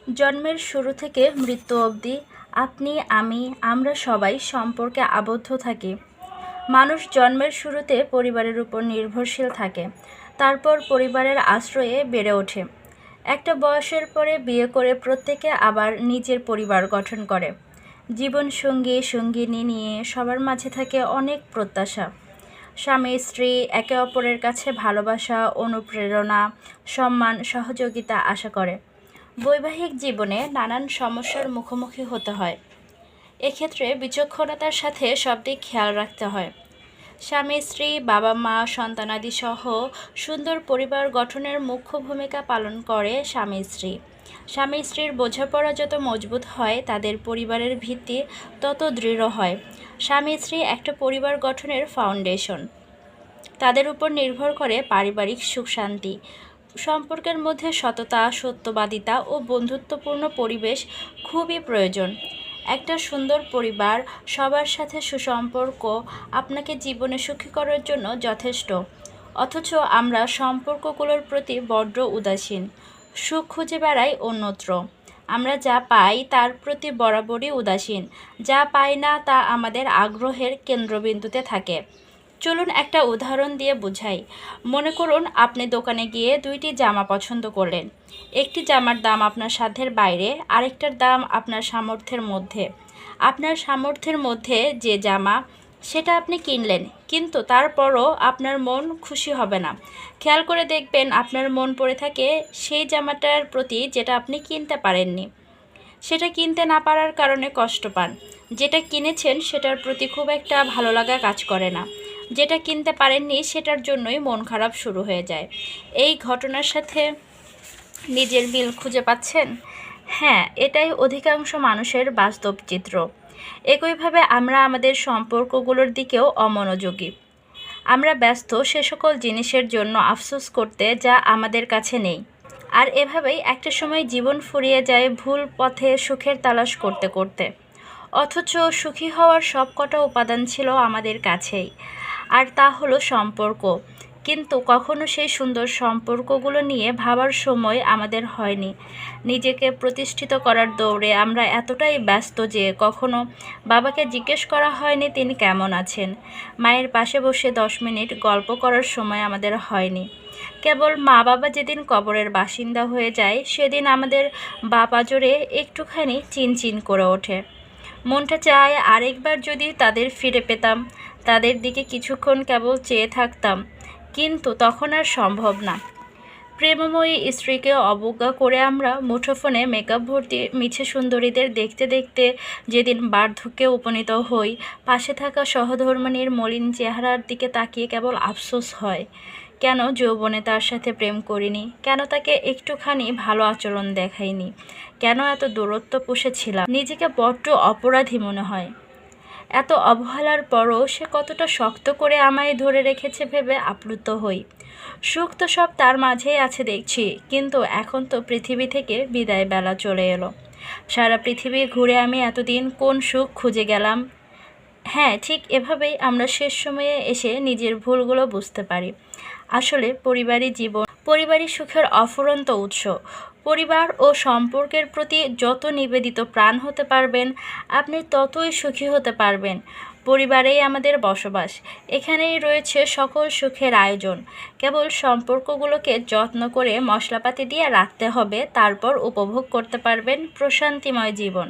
জন্মের শুরু থেকে মৃত্যু অবধি আপনি, আমি, আমরা সবাই সম্পর্কে আবদ্ধ থাকি। মানুষ জন্মের শুরুতে পরিবারের উপর নির্ভরশীল থাকে, তারপর পরিবারের আশ্রয়ে বেড়ে ওঠে। একটা বয়সের পরে বিয়ে করে প্রত্যেকে আবার নিজের পরিবার গঠন করে। জীবনসঙ্গী সঙ্গিনী নিয়ে সবার মাঝে থাকে অনেক প্রত্যাশা। স্বামী স্ত্রী একে অপরের কাছে ভালোবাসা, অনুপ্রেরণা, সম্মান, সহযোগিতা আশা করে। বৈবাহিক জীবনে নানান সমস্যার মুখোমুখি হতে হয়। এক্ষেত্রে বিচক্ষণতার সাথে সব দিক খেয়াল রাখতে হয়। স্বামী স্ত্রী, বাবা মা, সন্তানাদি সহ সুন্দর পরিবার গঠনের মুখ্য ভূমিকা পালন করে স্বামী স্ত্রী। স্বামী স্ত্রীর বোঝাপড়া যত মজবুত হয়, তাদের পরিবারের ভিত্তি তত দৃঢ় হয়। স্বামী স্ত্রী একটা পরিবার গঠনের ফাউন্ডেশন। তাদের উপর নির্ভর করে পারিবারিক সুখ শান্তি। সম্পর্কের মধ্যে সততা, সত্যবাদিতা ও বন্ধুত্বপূর্ণ পরিবেশ খুবই প্রয়োজন। একটা সুন্দর পরিবার, সবার সাথে সুসম্পর্ক আপনাকে জীবনে সুখী করার জন্য যথেষ্ট। অথচ আমরা সম্পর্কগুলোর প্রতি বড্ড উদাসীন। সুখ খুঁজে বেড়াই অন্যত্র। আমরা যা পাই তার প্রতি বরাবরই উদাসীন। যা পাই না তা আমাদের আগ্রহের কেন্দ্রবিন্দুতে থাকে। চলুন একটা উদাহরণ দিয়ে বুঝাই। মনে করুন আপনি দোকানে গিয়ে দুইটি জামা পছন্দ করলেন। একটি জামার দাম আপনার সাধ্যের বাইরে, আরেকটার দাম আপনার সামর্থ্যের মধ্যে। আপনার সামর্থ্যের মধ্যে যে জামা, সেটা আপনি কিনলেন, কিন্তু তারপরও আপনার মন খুশি হবে না। খেয়াল করে দেখবেন আপনার মন পড়ে থাকে সেই জামাটার প্রতি যেটা আপনি কিনতে পারেননি। সেটা কিনতে না পারার কারণে কষ্ট পান। যেটা কিনেছেন সেটার প্রতি খুব একটা ভালো লাগা কাজ করে না। যেটা কিনতে পারেননি সেটার জন্যই মন খারাপ শুরু হয়ে যায়। এই ঘটনার সাথে নিজের মিল খুঁজে পাচ্ছেন? হ্যাঁ, এটাই অধিকাংশ মানুষের বাস্তব চিত্র। একইভাবে আমরা আমাদের সম্পর্কগুলোর দিকেও অমনোযোগী। আমরা ব্যস্ত সে সকল জিনিসের জন্য আফসোস করতে যা আমাদের কাছে নেই। আর এভাবেই একটা সময় জীবন ফুরিয়ে যায় ভুল পথে সুখের তালাশ করতে করতে। অথচ সুখী হওয়ার সব কটা উপাদান ছিল আমাদের কাছেই, আর তা হলো সম্পর্ক। কিন্তু কখনো সেই সুন্দর সম্পর্কগুলো নিয়ে ভাবার সময় আমাদের হয়নি। নিজেকে প্রতিষ্ঠিত করার দৌড়ে আমরা এতটাই ব্যস্ত যে কখনো বাবাকে জিজ্ঞেস করা হয়নি তিনি কেমন আছেন। মায়ের পাশে বসে 10 মিনিট গল্প করার সময় আমাদের হয়নি। কেবল মা বাবা যেদিন কবরের বাসিন্দা হয়ে যায়, সেদিন আমাদের বাপাজোরে একটুখানি চিনচিন করে ওঠে। মনটা চায় আরেকবার যদি তাদের ফিরে পেতাম, তাদের দিকে কিছুক্ষণ কেবল চেয়ে থাকতাম, কিন্তু তখন আর সম্ভব না। প্রেমময়ী স্ত্রীকে অবজ্ঞা করে আমরা মুঠোফোনে মেকআপ ভর্তি মিছে সুন্দরীদের দেখতে দেখতে যেদিন বার্ধক্যে উপনীত হই, পাশে থাকা সহধর্মিণীর মলিন চেহারার দিকে তাকিয়ে কেবল আফসোস হয়। কেন যৌবনে তার সাথে প্রেম করিনি? কেন তাকে একটুখানি ভালো আচরণ দেখাইনি? কেন এত দূরত্ব পুষেছিলাম? নিজেকে বড্ড অপরাধী মনে হয়। এত অবহেলার পরও সে কতটা শক্ত করে আমায় ধরে রেখেছে ভেবে আপ্লুত হই। সুখ তো সব তার মাঝেই আছে দেখছি, কিন্তু এখন তো পৃথিবী থেকে বিদায় বেলা চলে এলো। সারা পৃথিবী ঘুরে আমি এতদিন কোন সুখ খুঁজে গেলাম? হ্যাঁ, ঠিক এভাবেই আমরা শেষ সময়ে এসে নিজের ভুলগুলো বুঝতে পারি। আসলে পরিবারই সুখের অফুরন্ত উৎস। পরিবার ও সম্পর্কের প্রতি যত নিবেদিত প্রাণ হতে পারবেন, আপনি ততই সুখী হতে পারবেন। পরিবারেই আমাদের বসবাস, এখানেই রয়েছে সকল সুখের আয়োজন। কেবল সম্পর্কগুলোকে যত্ন করে মশলাপাতি দিয়ে রাখতে হবে, তারপর উপভোগ করতে পারবেন প্রশান্তিময় জীবন।